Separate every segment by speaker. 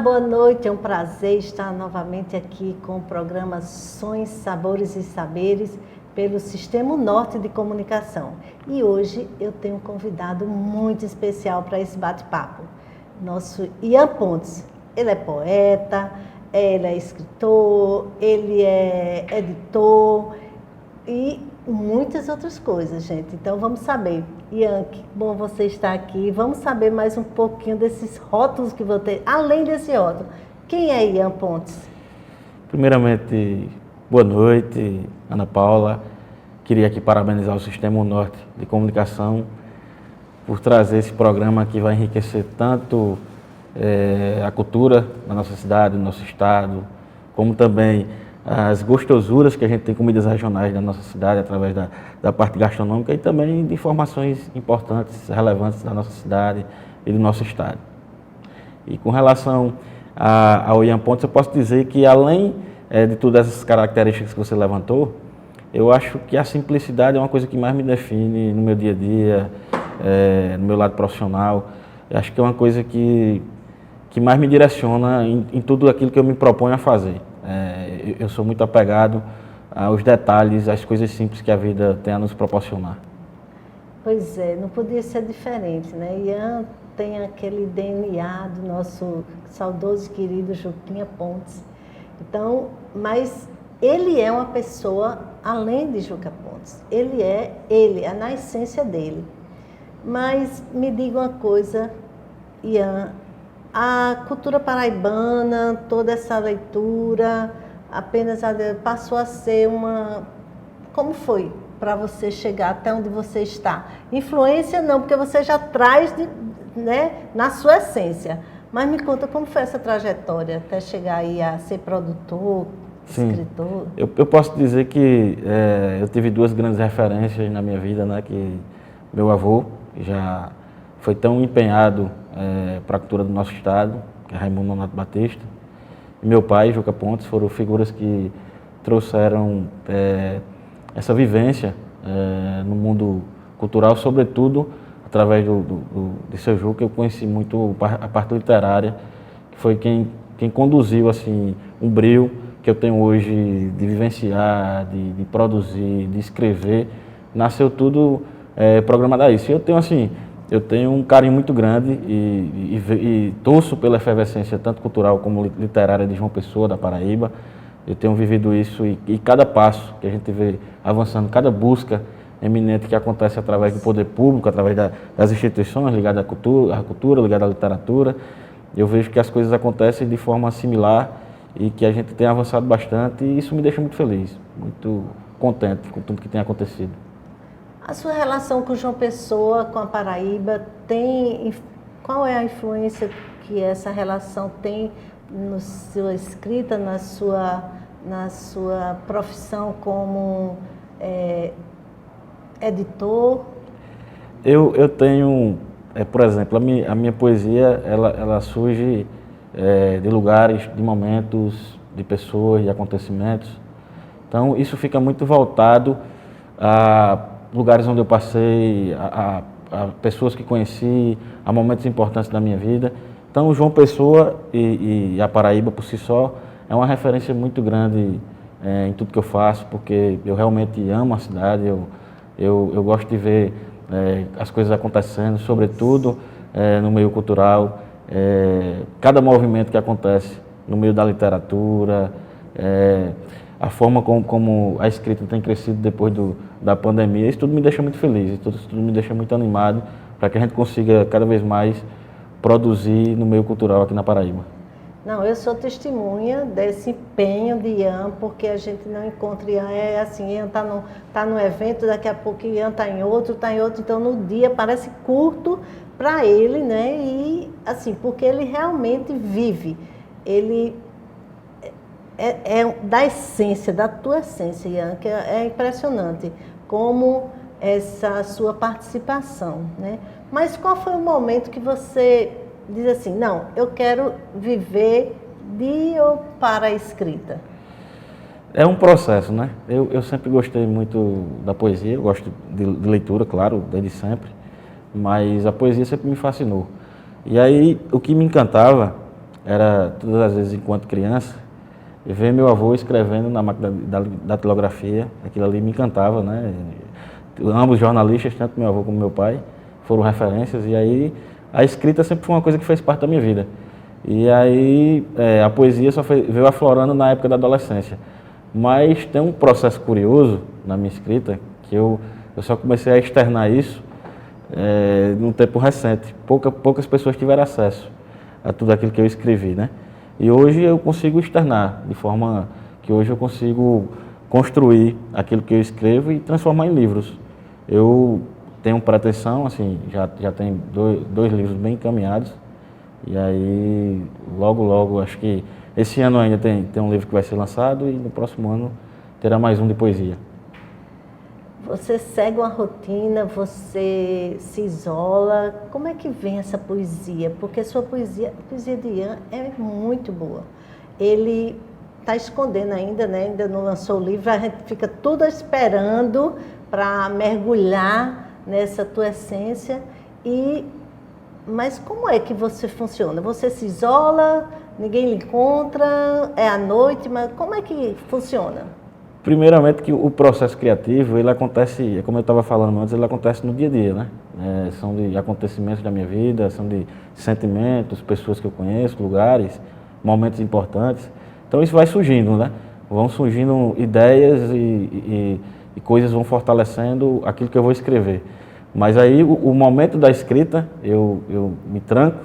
Speaker 1: boa noite. É um prazer estar novamente aqui com o programa Sons, Sabores e Saberes pelo Sistema Norte de Comunicação. E hoje eu tenho um convidado muito especial para esse bate-papo. Nosso Ian Pontes. Ele é poeta, ele é escritor, ele é editor e muitas outras coisas, gente. Então vamos saber. Ian, que bom você estar aqui. Vamos saber mais um pouquinho desses rótulos que vou ter. Além desse rótulo, quem é Ian Pontes?
Speaker 2: Primeiramente, boa noite, Ana Paula. Queria aqui parabenizar o Sistema Norte de Comunicação por trazer esse programa que vai enriquecer tanto a cultura da nossa cidade, do nosso estado, como também as gostosuras que a gente tem, comidas regionais da nossa cidade, através da parte gastronômica e também de informações importantes, relevantes da nossa cidade e do nosso estado. E com relação ao Ian Pontes, eu posso dizer que além de todas essas características que você levantou, eu acho que a simplicidade é uma coisa que mais me define no meu dia a dia, no meu lado profissional. Eu acho que é uma coisa que mais me direciona em tudo aquilo que eu me proponho a fazer. Eu sou muito apegado aos detalhes, às coisas simples que a vida tem a nos proporcionar.
Speaker 1: Pois é, não podia ser diferente, né? Ian tem aquele DNA do nosso saudoso e querido Juquinha Pontes. Então, mas ele é uma pessoa além de Juca Pontes. Ele é na essência dele. Mas me diga uma coisa, Ian, a cultura paraibana, toda essa leitura, apenas passou a ser uma... Como foi para você chegar até onde você está? Influência não, porque você já traz na sua essência. Mas me conta como foi essa trajetória até chegar aí a ser produtor, escritor?
Speaker 2: Eu posso dizer que eu tive duas grandes referências na minha vida, né? Que meu avô já foi tão empenhado para a cultura do nosso estado, que é Raimundo Nonato Batista, e meu pai, Juca Pontes, foram figuras que trouxeram essa vivência no mundo cultural, sobretudo através de seu Juca. Eu conheci muito a parte literária, que foi quem conduziu assim, um brio que eu tenho hoje de vivenciar, de produzir, de escrever. Nasceu tudo programado a isso. E eu tenho um carinho muito grande e torço pela efervescência tanto cultural como literária de João Pessoa, da Paraíba. Eu tenho vivido isso e cada passo que a gente vê avançando, cada busca eminente que acontece através do poder público, através das instituições ligadas à cultura, ligadas à literatura, eu vejo que as coisas acontecem de forma similar e que a gente tem avançado bastante, e isso me deixa muito feliz, muito contente com tudo que tem acontecido.
Speaker 1: A sua relação com João Pessoa, com a Paraíba, qual é a influência que essa relação tem na sua escrita, na sua profissão como editor?
Speaker 2: Eu tenho, por exemplo, a minha poesia, ela surge de lugares, de momentos, de pessoas, de acontecimentos. Então, isso fica muito voltado a lugares onde eu passei, a pessoas que conheci, a momentos importantes da minha vida. Então, o João Pessoa e a Paraíba, por si só, é uma referência muito grande em tudo que eu faço, porque eu realmente amo a cidade, eu gosto de ver as coisas acontecendo, sobretudo no meio cultural, cada movimento que acontece no meio da literatura, a forma como a escrita tem crescido depois da pandemia. Isso tudo me deixa muito feliz, isso tudo me deixa muito animado para que a gente consiga cada vez mais produzir no meio cultural aqui na Paraíba.
Speaker 1: Não, eu sou testemunha desse empenho de Ian, porque a gente não encontra Ian, Ian tá no evento, daqui a pouco Ian está em outro, então no dia parece curto para ele, né? E assim, porque ele realmente vive, ele da essência, da tua essência, Ian, que é impressionante como essa sua participação, né? Mas qual foi o momento que você diz assim, não, eu quero viver de ou para a escrita?
Speaker 2: É um processo, né? Eu sempre gostei muito da poesia, eu gosto de leitura, claro, desde sempre, mas a poesia sempre me fascinou. E aí, o que me encantava era, todas as vezes, enquanto criança, ver meu avô escrevendo na máquina da datilografia, aquilo ali me encantava, né? Ambos jornalistas, tanto meu avô como meu pai, foram referências, e aí a escrita sempre foi uma coisa que fez parte da minha vida. E aí a poesia só veio aflorando na época da adolescência. Mas tem um processo curioso na minha escrita, que eu só comecei a externar isso num tempo recente. Poucas pessoas tiveram acesso a tudo aquilo que eu escrevi, né? E hoje eu consigo externar, de forma que hoje eu consigo construir aquilo que eu escrevo e transformar em livros. Eu tenho pretensão, assim, já tem dois livros bem encaminhados, e aí logo, acho que esse ano ainda tem um livro que vai ser lançado e no próximo ano terá mais um de poesia.
Speaker 1: Você segue uma rotina, você se isola, como é que vem essa poesia? Porque a poesia de Ian é muito boa. Ele está escondendo ainda, né? Ainda não lançou o livro, a gente fica tudo esperando para mergulhar nessa tua essência. Mas como é que você funciona? Você se isola, ninguém lhe encontra, é à noite, mas como é que funciona?
Speaker 2: Primeiramente que o processo criativo, ele acontece, como eu estava falando antes, ele acontece no dia a dia, né? São de acontecimentos da minha vida, são de sentimentos, pessoas que eu conheço, lugares, momentos importantes. Então isso vai surgindo, né? Vão surgindo ideias e coisas vão fortalecendo aquilo que eu vou escrever. Mas aí o momento da escrita, eu me tranco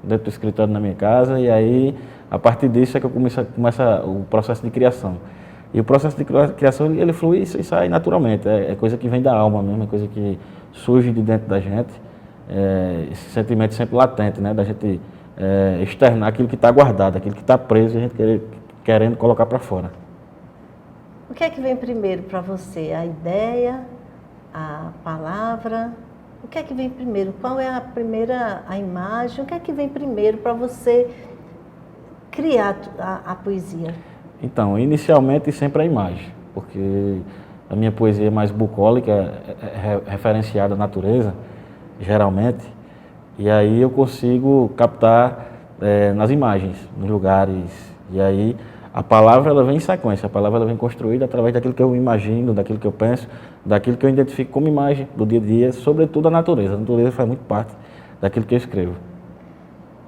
Speaker 2: dentro do escritório na minha casa e aí a partir disso é que eu começa o processo de criação. E o processo de criação, ele flui e sai naturalmente, é coisa que vem da alma mesmo, é coisa que surge de dentro da gente, esse sentimento sempre latente, né, da gente externar aquilo que está guardado, aquilo que está preso e a gente querendo colocar para fora.
Speaker 1: O que é que vem primeiro para você? A ideia, a palavra? O que é que vem primeiro? Qual é a imagem? O que é que vem primeiro para você criar a poesia?
Speaker 2: Então, inicialmente sempre a imagem, porque a minha poesia é mais bucólica, referenciada à natureza, geralmente, e aí eu consigo captar nas imagens, nos lugares, e aí a palavra ela vem em sequência, a palavra ela vem construída através daquilo que eu imagino, daquilo que eu penso, daquilo que eu identifico como imagem do dia a dia, sobretudo a natureza faz muito parte daquilo que eu escrevo.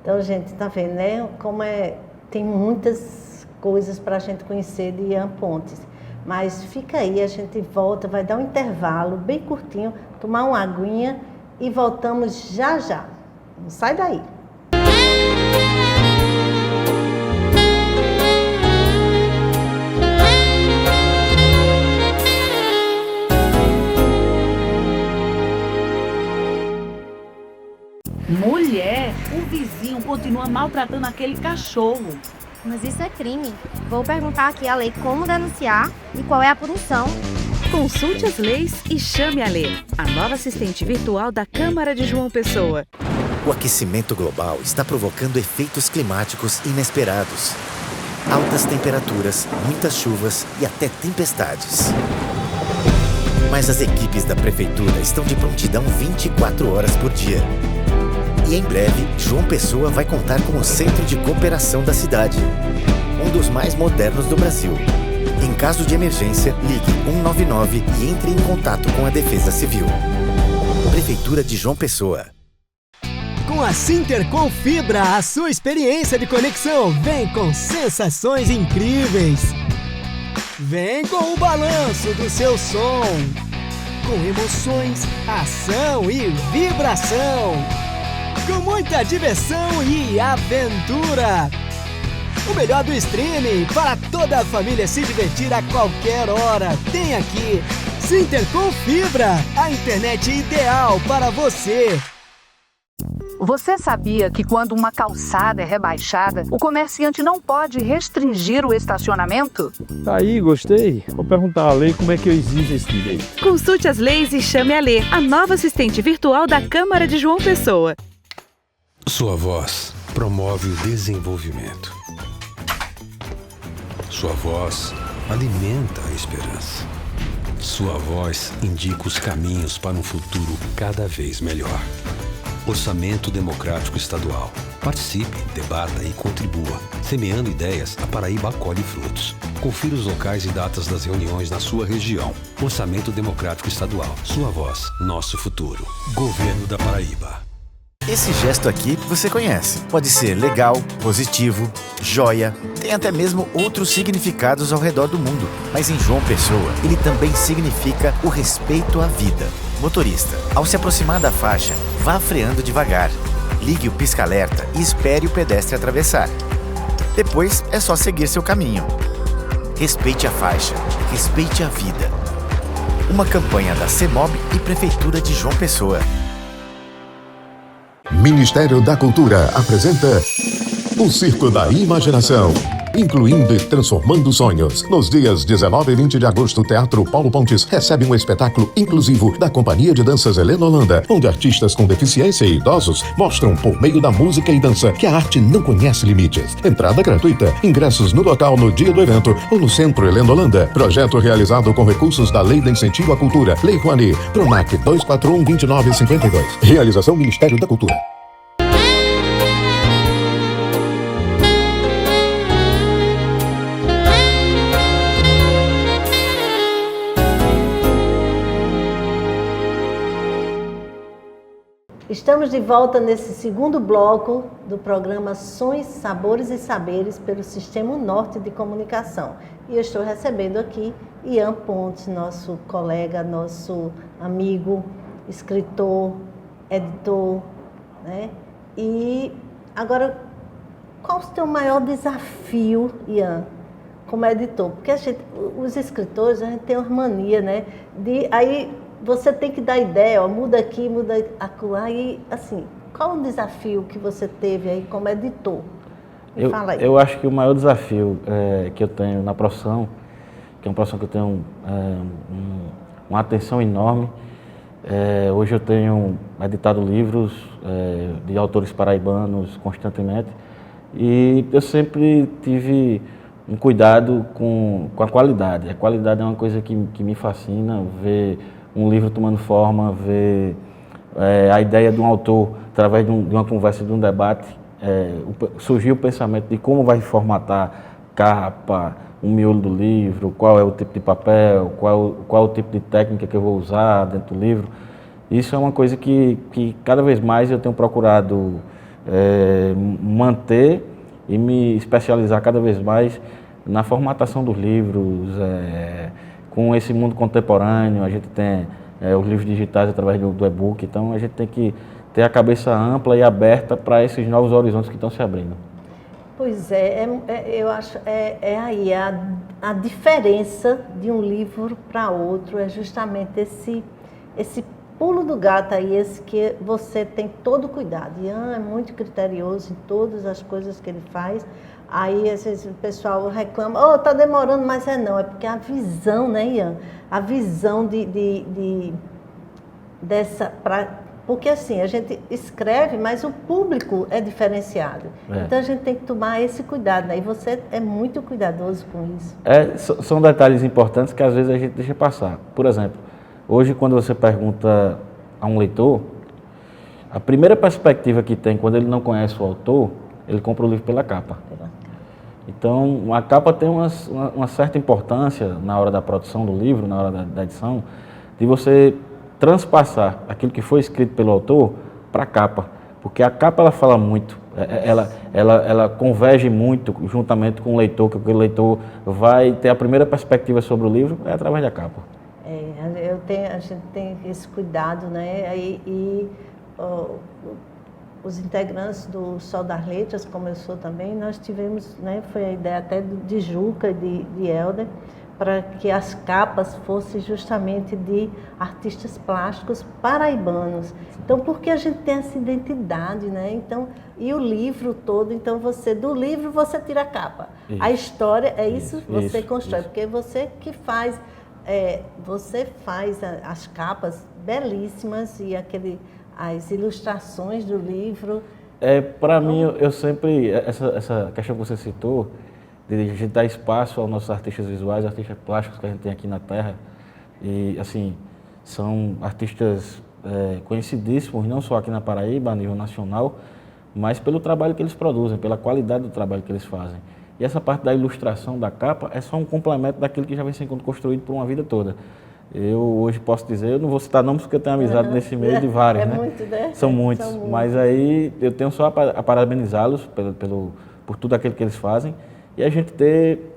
Speaker 1: Então, gente, tá vendo, né? Como tem muitas coisas para a gente conhecer de Ian Pontes. Mas fica aí, a gente volta, vai dar um intervalo bem curtinho, tomar uma aguinha e voltamos já já. Não sai daí.
Speaker 3: Mulher, o vizinho continua maltratando aquele cachorro.
Speaker 4: Mas isso é crime. Vou perguntar aqui a lei como denunciar e qual é a punição.
Speaker 5: Consulte as leis e chame a Lê, a nova assistente virtual da Câmara de João Pessoa.
Speaker 6: O aquecimento global está provocando efeitos climáticos inesperados. Altas temperaturas, muitas chuvas e até tempestades. Mas as equipes da Prefeitura estão de prontidão 24 horas por dia. E em breve, João Pessoa vai contar com o Centro de Cooperação da cidade, um dos mais modernos do Brasil. Em caso de emergência, ligue 199 e entre em contato com a Defesa Civil. Prefeitura de João Pessoa.
Speaker 7: Com a Sintercom Fibra, a sua experiência de conexão vem com sensações incríveis. Vem com o balanço do seu som, com emoções, ação e vibração. Com muita diversão e aventura. O melhor do streaming para toda a família se divertir a qualquer hora. Tem aqui Sintercom Fibra, a internet ideal para você.
Speaker 8: Você sabia que quando uma calçada é rebaixada, o comerciante não pode restringir o estacionamento?
Speaker 9: Aí, gostei. Vou perguntar à lei como é que eu exijo esse direito.
Speaker 5: Consulte as leis e chame a Lê, a nova assistente virtual da Câmara de João Pessoa.
Speaker 10: Sua voz promove o desenvolvimento. Sua voz alimenta a esperança. Sua voz indica os caminhos para um futuro cada vez melhor. Orçamento Democrático Estadual. Participe, debata e contribua. Semeando ideias, a Paraíba colhe frutos. Confira os locais e datas das reuniões na sua região. Orçamento Democrático Estadual. Sua voz, nosso futuro. Governo da Paraíba.
Speaker 6: Esse gesto aqui você conhece. Pode ser legal, positivo, joia, tem até mesmo outros significados ao redor do mundo. Mas em João Pessoa, ele também significa o respeito à vida. Motorista, ao se aproximar da faixa, vá freando devagar. Ligue o pisca-alerta e espere o pedestre atravessar. Depois é só seguir seu caminho. Respeite a faixa, respeite a vida. Uma campanha da CEMOB e Prefeitura de João Pessoa.
Speaker 11: Ministério da Cultura apresenta o Circo da Imaginação, incluindo e transformando sonhos. Nos dias 19 e 20 de agosto, o Teatro Paulo Pontes recebe um espetáculo inclusivo da Companhia de Danças Helena Holanda, onde artistas com deficiência e idosos mostram por meio da música e dança que a arte não conhece limites. Entrada gratuita, ingressos no local no dia do evento ou no Centro Helena Holanda. Projeto realizado com recursos da Lei de Incentivo à Cultura, Lei Rouanet, PRONAC 241-2952. Realização Ministério da Cultura.
Speaker 1: Estamos de volta nesse segundo bloco do programa Sons, Sabores e Saberes pelo Sistema Norte de Comunicação. E eu estou recebendo aqui Ian Pontes, nosso colega, nosso amigo, escritor, editor, né? E agora, qual o seu maior desafio, Ian, como editor? Porque os escritores, a gente tem uma mania, né? Você tem que dar ideia, ó, muda aqui, muda acolá, e assim, qual o desafio que você teve aí como editor? Fala aí.
Speaker 2: Eu acho que o maior desafio que eu tenho na profissão, que é uma profissão que eu tenho uma atenção enorme, hoje eu tenho editado livros de autores paraibanos constantemente, e eu sempre tive um cuidado com a qualidade. A qualidade é uma coisa que me fascina, ver um livro tomando forma, ver a ideia de um autor, através de uma conversa, de um debate, surgiu o pensamento de como vai formatar capa, o miolo do livro, qual é o tipo de papel, qual o tipo de técnica que eu vou usar dentro do livro. Isso é uma coisa que cada vez mais eu tenho procurado manter e me especializar cada vez mais na formatação dos livros. Com esse mundo contemporâneo, a gente tem os livros digitais através do e-book, então a gente tem que ter a cabeça ampla e aberta para esses novos horizontes que estão se abrindo.
Speaker 1: Pois eu acho aí a diferença de um livro para outro é justamente esse pulo do gato aí, esse que você tem todo o cuidado. Ian é muito criterioso em todas as coisas que ele faz. Aí, às vezes, o pessoal reclama, tá demorando, mas não, é porque a visão, né, Ian? A visão dessa... Porque, assim, a gente escreve, mas o público é diferenciado. Então, a gente tem que tomar esse cuidado, né? E você é muito cuidadoso com isso.
Speaker 2: São detalhes importantes que, às vezes, a gente deixa passar. Por exemplo, hoje, quando você pergunta a um leitor, a primeira perspectiva que tem, quando ele não conhece o autor, ele compra o livro pela capa. Então, a capa tem uma certa importância na hora da produção do livro, na hora da edição, de você transpassar aquilo que foi escrito pelo autor para a capa. Porque a capa, ela fala muito, ela converge muito juntamente com o leitor, que o leitor vai ter a primeira perspectiva sobre o livro através da capa.
Speaker 1: A gente tem esse cuidado, né? Os integrantes do Sol das Letras, como eu sou também, nós tivemos, né, foi a ideia até de Juca e de Helder, para que as capas fossem justamente de artistas plásticos paraibanos. Então, porque a gente tem essa identidade, né? Então, e o livro todo, então do livro você tira a capa. Isso. A história você constrói, porque você que faz, você faz as capas belíssimas e as ilustrações do livro.
Speaker 2: Para mim, eu sempre, essa questão que você citou, de a gente dar espaço aos nossos artistas visuais, artistas plásticos que a gente tem aqui na Terra, e assim, são artistas conhecidíssimos, não só aqui na Paraíba, a nível nacional, mas pelo trabalho que eles produzem, pela qualidade do trabalho que eles fazem. E essa parte da ilustração da capa é só um complemento daquilo que já vem sendo construído por uma vida toda. Eu hoje posso dizer, eu não vou citar nomes porque eu tenho amizade nesse meio de vários, né?
Speaker 1: Muito, né?
Speaker 2: São muitos, mas aí eu tenho só a parabenizá-los por tudo aquilo que eles fazem e a gente ter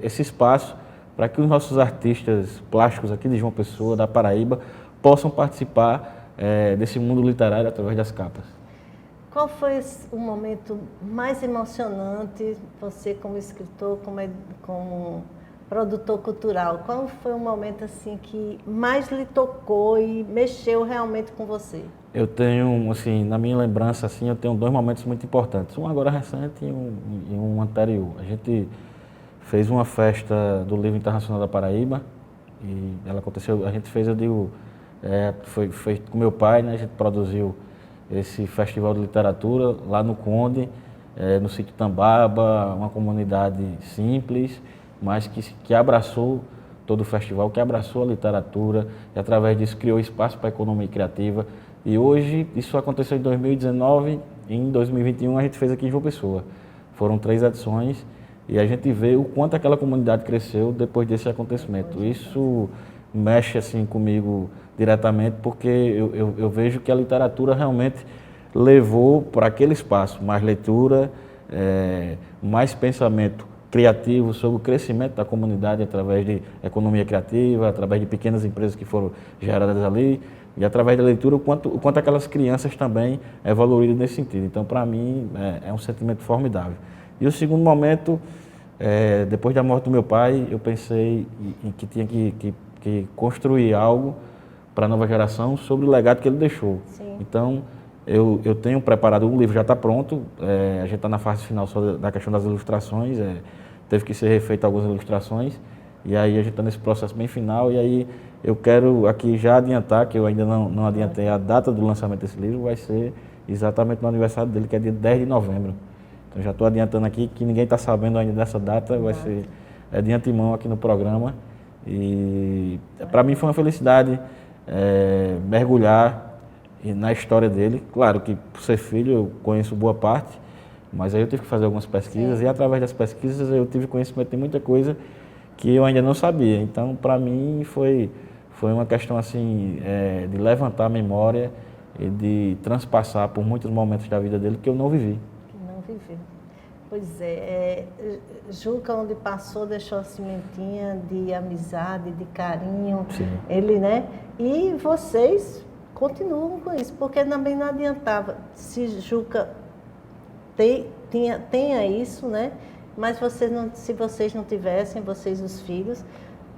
Speaker 2: esse espaço para que os nossos artistas plásticos aqui de João Pessoa, da Paraíba, possam participar desse mundo literário através das capas.
Speaker 1: Qual foi o momento mais emocionante, você como escritor, como produtor cultural, qual foi o momento assim que mais lhe tocou e mexeu realmente com você?
Speaker 2: Eu tenho, assim, na minha lembrança, assim, eu tenho 2 momentos muito importantes, um agora recente e um anterior. A gente fez uma festa do Livro Internacional da Paraíba e ela aconteceu, a gente fez, eu digo, foi com meu pai, né, a gente produziu esse festival de literatura lá no Conde, no sítio Tambaba, uma comunidade simples, mas que abraçou todo o festival, que abraçou a literatura e através disso criou espaço para a economia criativa. E hoje, isso aconteceu em 2019 e em 2021 a gente fez aqui em João Pessoa. Foram 3 edições e a gente vê o quanto aquela comunidade cresceu depois desse acontecimento. Isso mexe assim comigo diretamente porque eu vejo que a literatura realmente levou para aquele espaço mais leitura, mais pensamento criativo sobre o crescimento da comunidade através de economia criativa, através de pequenas empresas que foram geradas ali e através da leitura o quanto aquelas crianças também evoluíram nesse sentido. Então, para mim, é um sentimento formidável. E o segundo momento, depois da morte do meu pai, eu pensei em que tinha que construir algo para a nova geração sobre o legado que ele deixou. Sim. Então, eu tenho preparado, o livro já está pronto, a gente está na fase final só da questão das ilustrações, teve que ser refeito algumas ilustrações, e aí a gente está nesse processo bem final, e aí eu quero aqui já adiantar, que eu ainda não adiantei a data do lançamento desse livro, vai ser exatamente no aniversário dele, que é dia 10 de novembro. Então já estou adiantando aqui, que ninguém está sabendo ainda dessa data, vai ser de antemão aqui no programa, e para mim foi uma felicidade mergulhar na história dele. Claro que por ser filho eu conheço boa parte, mas aí eu tive que fazer algumas pesquisas e através das pesquisas eu tive conhecimento de muita coisa que eu ainda não sabia. Então, para mim foi uma questão assim de levantar a memória e de transpassar por muitos momentos da vida dele que eu não vivi.
Speaker 1: Que não viveu. Pois é, Juca, onde passou, deixou a sementinha de amizade, de carinho. Sim. Ele, né? E vocês continuam com isso, porque também não adiantava se Juca tenha isso, né? Mas se vocês não tivessem, vocês os filhos,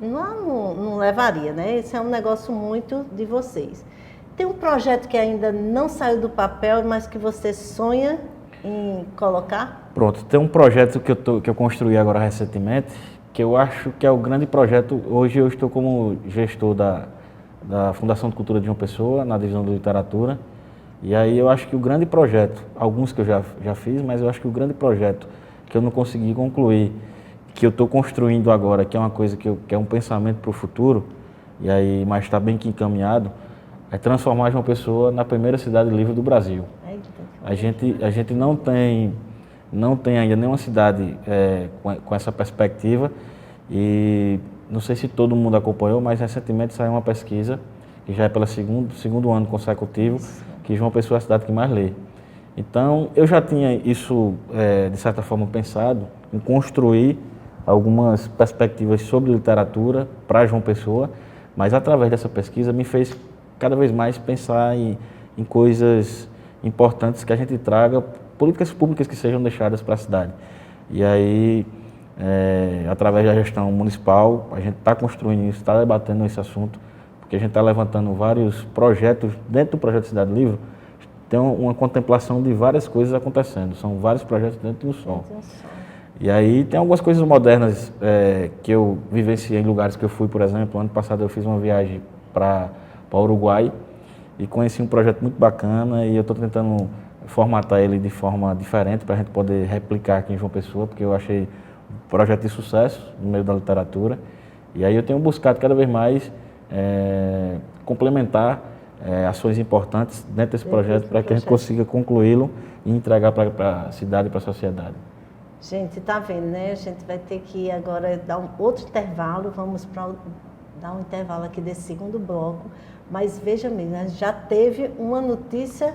Speaker 1: não levaria, né? Esse é um negócio muito de vocês. Tem um projeto que ainda não saiu do papel, mas que você sonha em colocar?
Speaker 2: Pronto, tem um projeto que eu construí agora recentemente, que eu acho que é o grande projeto. Hoje eu estou como gestor da Fundação de Cultura de João Pessoa, na divisão de literatura. E aí eu acho que o grande projeto, alguns que eu já fiz, mas eu acho que o grande projeto que eu não consegui concluir, que eu estou construindo agora, que é uma coisa que é um pensamento para o futuro, e aí, mas está bem que encaminhado, é transformar João Pessoa na primeira cidade livre do Brasil. A gente não tem ainda nenhuma cidade com essa perspectiva, e não sei se todo mundo acompanhou, mas recentemente saiu uma pesquisa, que já é pelo segundo ano consecutivo, que João Pessoa é a cidade que mais lê. Então, eu já tinha isso, de certa forma, pensado em construir algumas perspectivas sobre literatura para João Pessoa, mas através dessa pesquisa me fez cada vez mais pensar em coisas importantes que a gente traga, políticas públicas que sejam deixadas para a cidade. E aí, através da gestão municipal, a gente está construindo isso, está debatendo esse assunto, porque a gente está levantando vários projetos. Dentro do projeto Cidade Livre, tem uma contemplação de várias coisas acontecendo, são vários projetos dentro de um só. E aí tem algumas coisas modernas que eu vivenciei em lugares que eu fui, por exemplo, ano passado eu fiz uma viagem para o Uruguai e conheci um projeto muito bacana e eu estou tentando formatar ele de forma diferente para a gente poder replicar aqui em João Pessoa, porque eu achei um projeto de sucesso no meio da literatura. E aí eu tenho buscado cada vez mais complementar ações importantes dentro desse projeto para que a gente consiga concluí-lo e entregar para a cidade e para a sociedade.
Speaker 1: Gente, tá vendo, né? A gente vai ter que agora dar outro intervalo, vamos dar um intervalo aqui desse segundo bloco, mas veja mesmo, já teve uma notícia,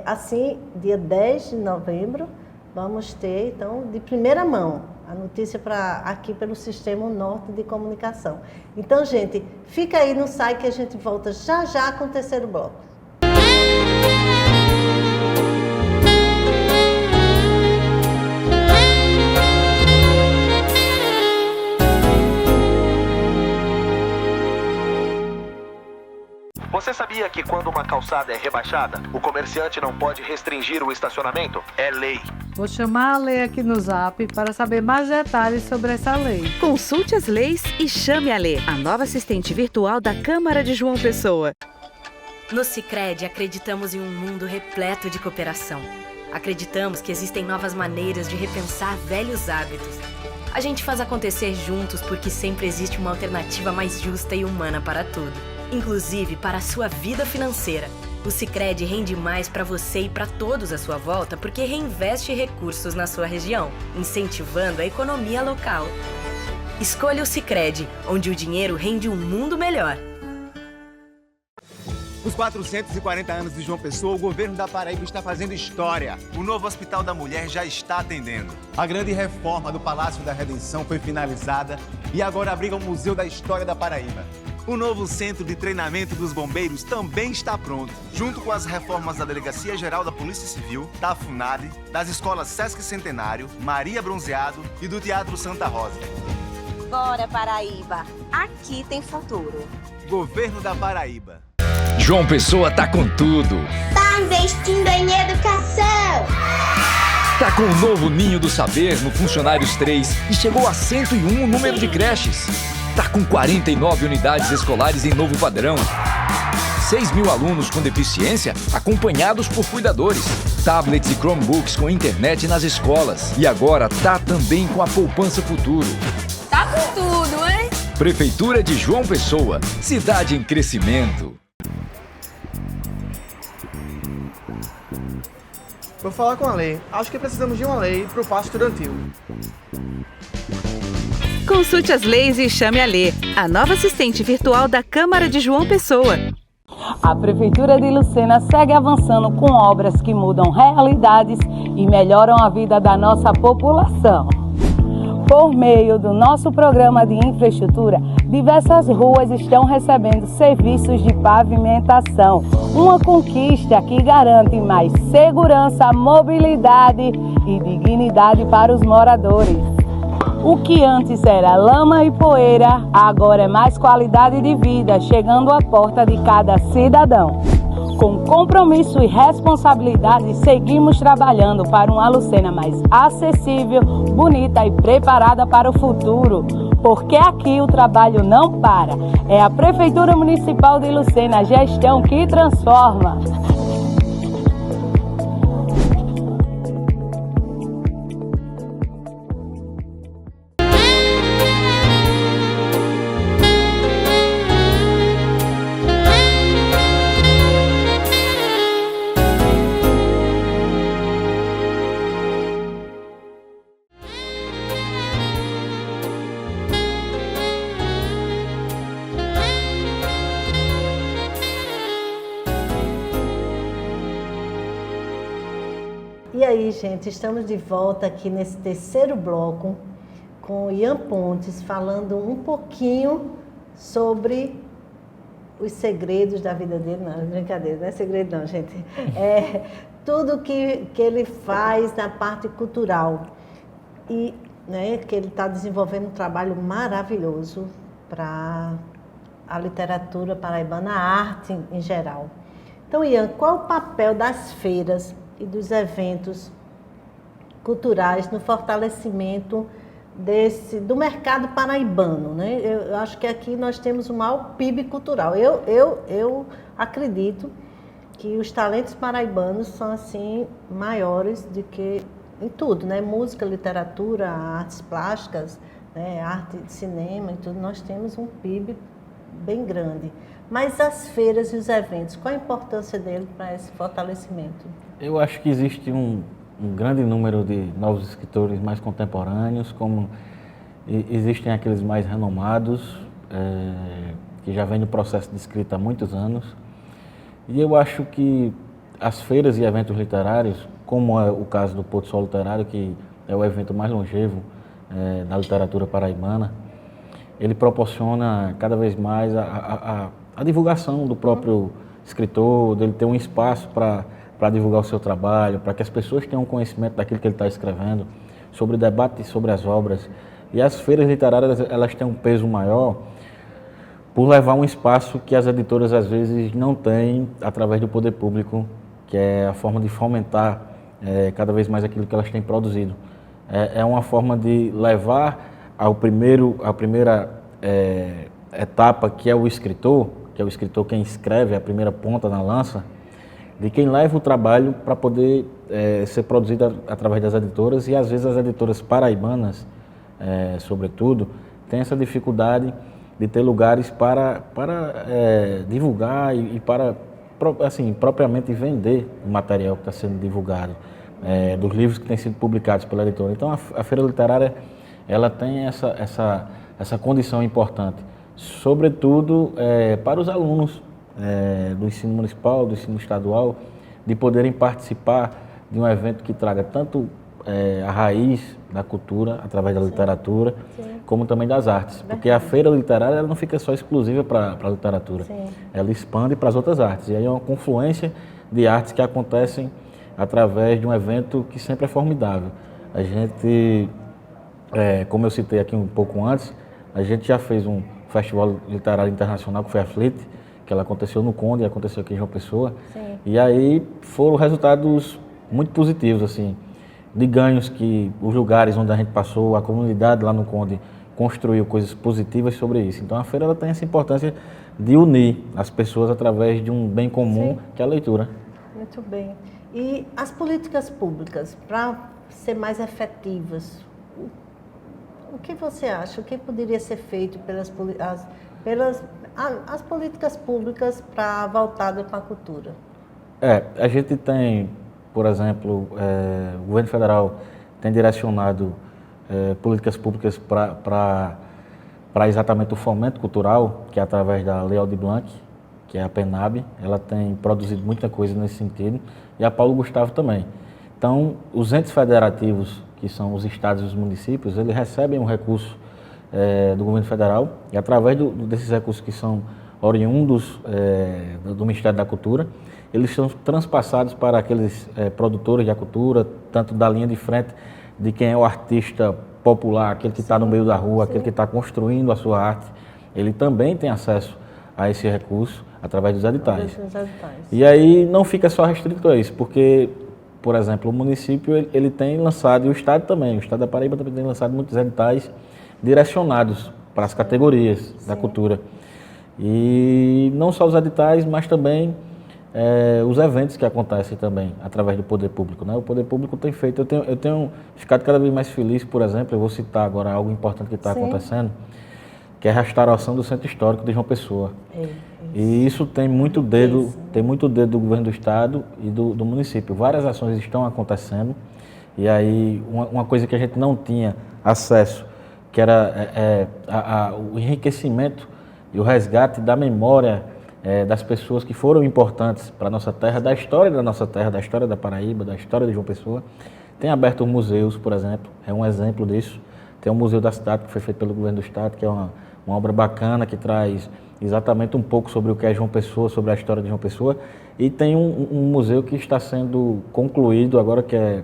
Speaker 1: assim, dia 10 de novembro, vamos ter, então, de primeira mão, a notícia aqui pelo Sistema Norte de Comunicação. Então, gente, fica aí, não sai que a gente volta já com o terceiro bloco.
Speaker 12: Você sabia que quando uma calçada é rebaixada, o comerciante não pode restringir o estacionamento? É lei.
Speaker 13: Vou chamar a Lê aqui no Zap para saber mais detalhes sobre essa lei.
Speaker 5: Consulte as leis e chame a Lê, a nova assistente virtual da Câmara de João Pessoa.
Speaker 14: No Sicredi, acreditamos em um mundo repleto de cooperação. Acreditamos que existem novas maneiras de repensar velhos hábitos. A gente faz acontecer juntos porque sempre existe uma alternativa mais justa e humana para tudo, inclusive para a sua vida financeira. O Sicredi rende mais para você e para todos à sua volta porque reinveste recursos na sua região, incentivando a economia local. Escolha o Sicredi, onde o dinheiro rende um mundo melhor.
Speaker 15: Os 440 anos de João Pessoa, o governo da Paraíba está fazendo história.
Speaker 16: O novo Hospital da Mulher já está atendendo.
Speaker 15: A grande reforma do Palácio da Redenção foi finalizada e agora abriga o Museu da História da Paraíba.
Speaker 16: O novo Centro de Treinamento dos Bombeiros também está pronto, junto com as reformas da Delegacia Geral da Polícia Civil, da FUNAD, das escolas Sesc Centenário, Maria Bronzeado e do Teatro Santa Rosa.
Speaker 17: Bora, Paraíba! Aqui tem futuro.
Speaker 16: Governo da Paraíba.
Speaker 18: João Pessoa tá com tudo.
Speaker 19: Tá investindo em educação.
Speaker 18: Tá com o novo Ninho do Saber no Funcionários 3 e chegou a 101 o número de creches. Tá com 49 unidades escolares em novo padrão. 6.000 alunos com deficiência acompanhados por cuidadores. Tablets e Chromebooks com internet nas escolas. E agora tá também com a Poupança Futuro.
Speaker 19: Tá com tudo, hein?
Speaker 18: Prefeitura de João Pessoa, cidade em crescimento.
Speaker 20: Vou falar com a lei. Acho que precisamos de uma lei para o passe estudantil.
Speaker 5: Consulte as leis e chame a Lê, a nova assistente virtual da Câmara de João Pessoa.
Speaker 21: A Prefeitura de Lucena segue avançando com obras que mudam realidades e melhoram a vida da nossa população. Por meio do nosso programa de infraestrutura, diversas ruas estão recebendo serviços de pavimentação. Uma conquista que garante mais segurança, mobilidade e dignidade para os moradores. O que antes era lama e poeira, agora é mais qualidade de vida, chegando à porta de cada cidadão. Com compromisso e responsabilidade, seguimos trabalhando para uma Lucena mais acessível, bonita e preparada para o futuro. Porque aqui o trabalho não para. É a Prefeitura Municipal de Lucena, a gestão que transforma.
Speaker 1: E aí, gente, estamos de volta aqui nesse terceiro bloco com o Ian Pontes, falando um pouquinho sobre os segredos da vida dele. Não, brincadeira, não é segredo não, gente. É tudo que ele faz na parte cultural. E que ele está desenvolvendo um trabalho maravilhoso para a literatura paraibana, a arte em geral. Então, Ian, qual o papel das feiras e dos eventos culturais no fortalecimento do mercado paraibano, né? Eu acho que aqui nós temos o maior PIB cultural. Eu acredito que os talentos paraibanos são assim maiores do que em tudo, né? Música, literatura, artes plásticas, né? Arte de cinema e tudo. Nós temos um PIB bem grande. Mas as feiras e os eventos, qual a importância dele para esse fortalecimento?
Speaker 2: Eu acho que existe um grande número de novos escritores mais contemporâneos, como existem aqueles mais renomados, que já vêm no processo de escrita há muitos anos. E eu acho que as feiras e eventos literários, como é o caso do Pôr do Sol Literário, que é o evento mais longevo da literatura paraibana, ele proporciona cada vez mais a divulgação do próprio escritor, dele ter um espaço para divulgar o seu trabalho, para que as pessoas tenham conhecimento daquilo que ele está escrevendo, sobre o debate sobre as obras. E as feiras literárias, elas têm um peso maior por levar um espaço que as editoras às vezes não têm através do poder público, que é a forma de fomentar cada vez mais aquilo que elas têm produzido. É uma forma de levar a primeira etapa, que é o escritor quem escreve, a primeira ponta na lança, de quem leva o trabalho para poder ser produzido através das editoras, e às vezes as editoras paraibanas, sobretudo, têm essa dificuldade de ter lugares para divulgar e para, assim, propriamente vender o material que está sendo divulgado, dos livros que têm sido publicados pela editora. Então a Feira Literária, ela tem essa condição importante, sobretudo para os alunos do ensino municipal, do ensino estadual, de poderem participar de um evento que traga tanto a raiz da cultura, através da literatura, como também das artes. Porque a Feira Literária, ela não fica só exclusiva para a literatura, ela expande para as outras artes. E aí é uma confluência de artes que acontecem através de um evento que sempre é formidável. A gente, como eu citei aqui um pouco antes, a gente já fez um Festival Literário Internacional, que foi a FLIT, que ela aconteceu no Conde e aconteceu aqui em João Pessoa. E aí foram resultados muito positivos, assim, de ganhos que os lugares onde a gente passou, a comunidade lá no Conde construiu coisas positivas sobre isso. Então a feira, ela tem essa importância de unir as pessoas através de um bem comum, que é a leitura.
Speaker 1: Muito bem. E as políticas públicas, para ser mais efetivas, o que você acha? O que poderia ser feito pelas políticas públicas voltadas para a cultura?
Speaker 2: A gente tem, por exemplo, o governo federal tem direcionado políticas públicas para exatamente o fomento cultural, que é através da Lei Aldir Blanc, que é a PENAB. Ela tem produzido muita coisa nesse sentido, e a Paulo Gustavo também. Então, os entes federativos, que são os estados e os municípios, eles recebem um recurso do governo federal, e através desses recursos que são oriundos do Ministério da Cultura, eles são transpassados para aqueles produtores da cultura, tanto da linha de frente de quem é o artista popular, aquele que está no meio da rua, aquele que está construindo a sua arte. Ele também tem acesso a esse recurso através dos editais. E aí não fica só restrito a isso, porque, por exemplo, o município ele tem lançado, e o Estado também, o Estado da Paraíba também tem lançado muitos editais direcionados para as categorias da cultura. E não só os editais, mas também os eventos que acontecem também através do poder público, né? O poder público tem feito, eu tenho ficado cada vez mais feliz, por exemplo, eu vou citar agora algo importante que está acontecendo, que é a restauração do Centro Histórico de João Pessoa. E isso tem muito dedo do governo do estado e do município. Várias ações estão acontecendo, e aí uma coisa que a gente não tinha acesso, que era o enriquecimento e o resgate da memória das pessoas que foram importantes para a nossa terra, da história da nossa terra, da história da Paraíba, da história de João Pessoa. Tem aberto museus, por exemplo, é um exemplo disso. Tem o Museu da Cidade, que foi feito pelo governo do estado, que é uma obra bacana, que traz exatamente um pouco sobre o que é João Pessoa, sobre a história de João Pessoa. E tem um museu que está sendo concluído agora, que é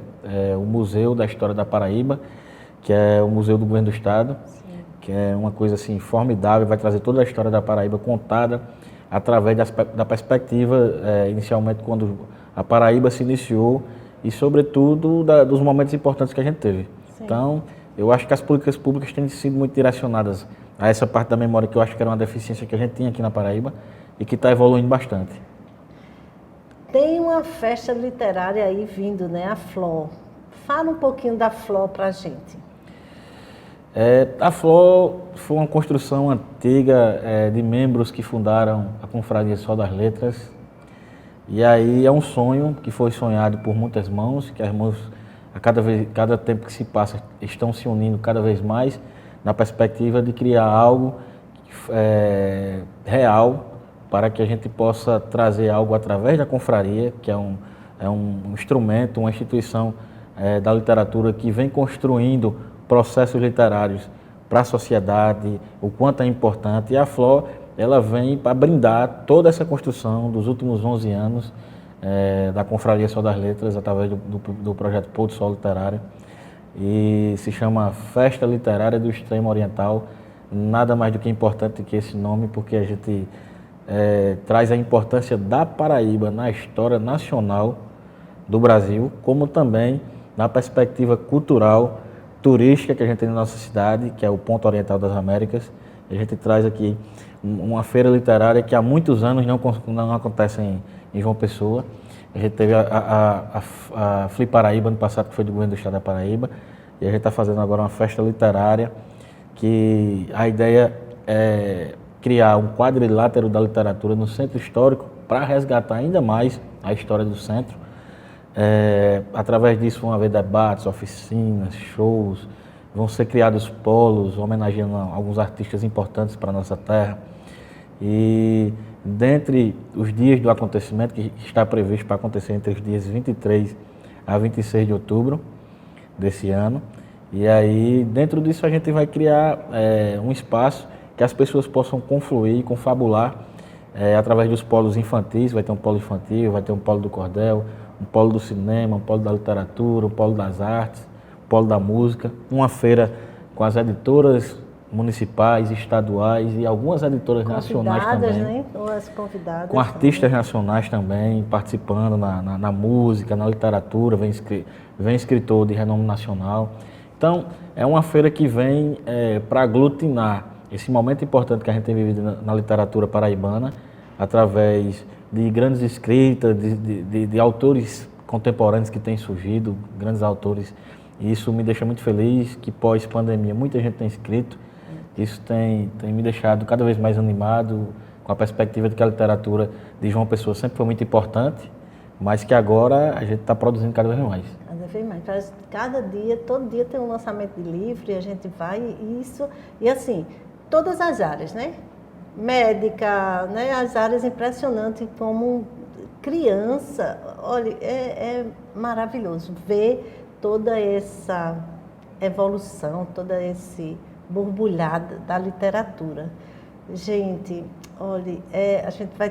Speaker 2: o Museu da História da Paraíba, que é o Museu do Governo do Estado, que é uma coisa assim formidável, vai trazer toda a história da Paraíba contada através da perspectiva, inicialmente, quando a Paraíba se iniciou, e sobretudo dos momentos importantes que a gente teve. Então, eu acho que as políticas públicas têm sido muito direcionadas a essa parte da memória, que eu acho que era uma deficiência que a gente tinha aqui na Paraíba e que está evoluindo bastante.
Speaker 1: Tem uma festa literária aí vindo, né? A FLO. Fala um pouquinho da FLO para a gente.
Speaker 2: A FLO foi uma construção antiga de membros que fundaram a Confraria Sol das Letras. E aí é um sonho que foi sonhado por muitas mãos, que as mãos, cada tempo que se passa, estão se unindo cada vez mais na perspectiva de criar algo real para que a gente possa trazer algo através da confraria, que é um instrumento, uma instituição da literatura que vem construindo processos literários para a sociedade, o quanto é importante. E a Flor, ela vem para brindar toda essa construção dos últimos 11 anos da Confraria Sol das Letras, através do projeto Pôr do Sol Literário. E se chama Festa Literária do Extremo Oriental. Nada mais do que importante que esse nome, porque a gente traz a importância da Paraíba na história nacional do Brasil, como também na perspectiva cultural, turística que a gente tem na nossa cidade, que é o Ponto Oriental das Américas. A gente traz aqui uma feira literária que há muitos anos não acontece em João Pessoa. A gente teve a Fli Paraíba ano passado, que foi do governo do estado da Paraíba, e a gente está fazendo agora uma festa literária, que a ideia é criar um quadrilátero da literatura no centro histórico para resgatar ainda mais a história do centro. Através disso vão haver debates, oficinas, shows, vão ser criados polos homenageando alguns artistas importantes para a nossa terra. E dentre os dias do acontecimento, que está previsto para acontecer entre os dias 23 a 26 de outubro desse ano, e aí dentro disso a gente vai criar um espaço que as pessoas possam confluir, confabular através dos polos infantis. Vai ter um polo infantil, vai ter um polo do cordel, um polo do cinema, um polo da literatura, um polo das artes, um polo da música, uma feira com as editoras municipais, estaduais e algumas editoras nacionais também.
Speaker 1: Né? Ou as convidadas.
Speaker 2: Com artistas nacionais também participando na música, na literatura, vem escritor de renome nacional. Então, é uma feira que vem para aglutinar esse momento importante que a gente tem vivido na literatura paraibana, através de grandes escritas, de autores contemporâneos que têm surgido, grandes autores. E isso me deixa muito feliz, que pós-pandemia muita gente tem escrito. Isso tem me deixado cada vez mais animado, com a perspectiva de que a literatura de João Pessoa sempre foi muito importante, mas que agora a gente está produzindo cada vez mais.
Speaker 1: Cada vez mais. Cada dia, todo dia tem um lançamento de livro e a gente vai isso. E assim, todas as áreas, né? Médica, né? As áreas impressionantes, como criança. Olha, é maravilhoso ver toda essa evolução, toda esse borbulhada da literatura. Gente, olha, a gente vai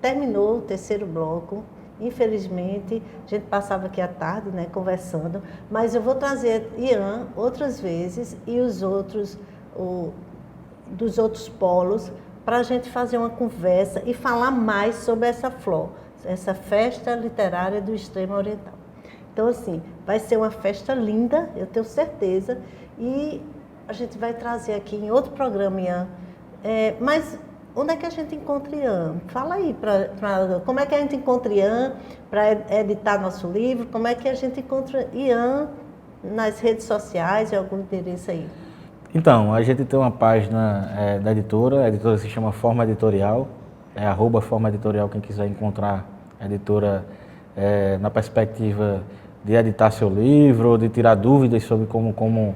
Speaker 1: terminou o terceiro bloco, infelizmente, a gente passava aqui à tarde, né, conversando, mas eu vou trazer Ian outras vezes e os outros, dos outros polos, para a gente fazer uma conversa e falar mais sobre essa Flor, essa festa literária do Extremo Oriental. Então, assim, vai ser uma festa linda, eu tenho certeza, e a gente vai trazer aqui em outro programa, Ian. Mas onde é que a gente encontra Ian? Fala aí, como é que a gente encontra Ian para editar nosso livro? Como é que a gente encontra Ian nas redes sociais, em algum endereço aí?
Speaker 2: Então, a gente tem uma página da editora, a editora se chama Forma Editorial, @Forma Editorial, quem quiser encontrar a editora na perspectiva de editar seu livro, de tirar dúvidas sobre como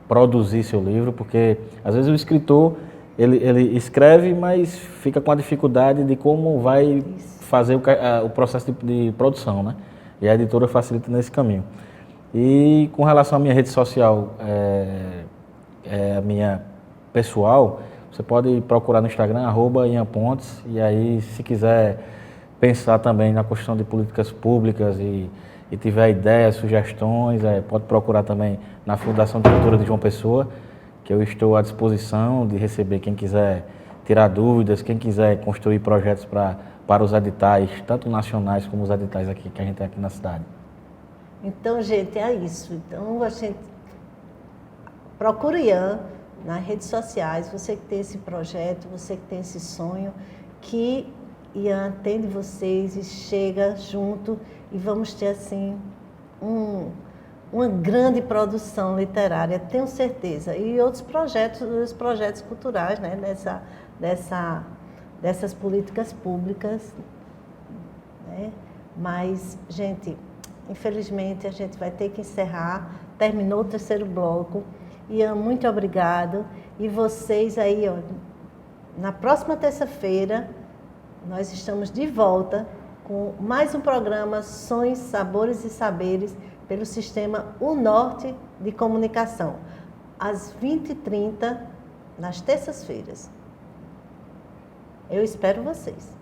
Speaker 2: produzir seu livro, porque às vezes o escritor ele escreve, mas fica com a dificuldade de como vai fazer o processo de produção, né? E a editora facilita nesse caminho. E com relação à minha rede social, a minha pessoal, você pode procurar no Instagram, @IanPontes, e aí se quiser pensar também na construção de políticas públicas e tiver ideias, sugestões, pode procurar também na Fundação de Cultura de João Pessoa, que eu estou à disposição de receber quem quiser tirar dúvidas, quem quiser construir projetos para os editais, tanto nacionais como os editais aqui que a gente tem aqui na cidade.
Speaker 1: Então, gente, é isso. Então, a gente procura Ian nas redes sociais, você que tem esse projeto, você que tem esse sonho, que Ian atende vocês e chega junto e vamos ter, assim, uma grande produção literária, tenho certeza, e outros projetos culturais, né, dessas políticas públicas, né? Mas, gente, infelizmente a gente vai ter que encerrar, terminou o terceiro bloco. Ian, muito obrigado. E vocês aí, ó, na próxima terça-feira, nós estamos de volta com mais um programa Sons, Sabores e Saberes pelo sistema UNorte de Comunicação, às 20h30, nas terças-feiras. Eu espero vocês.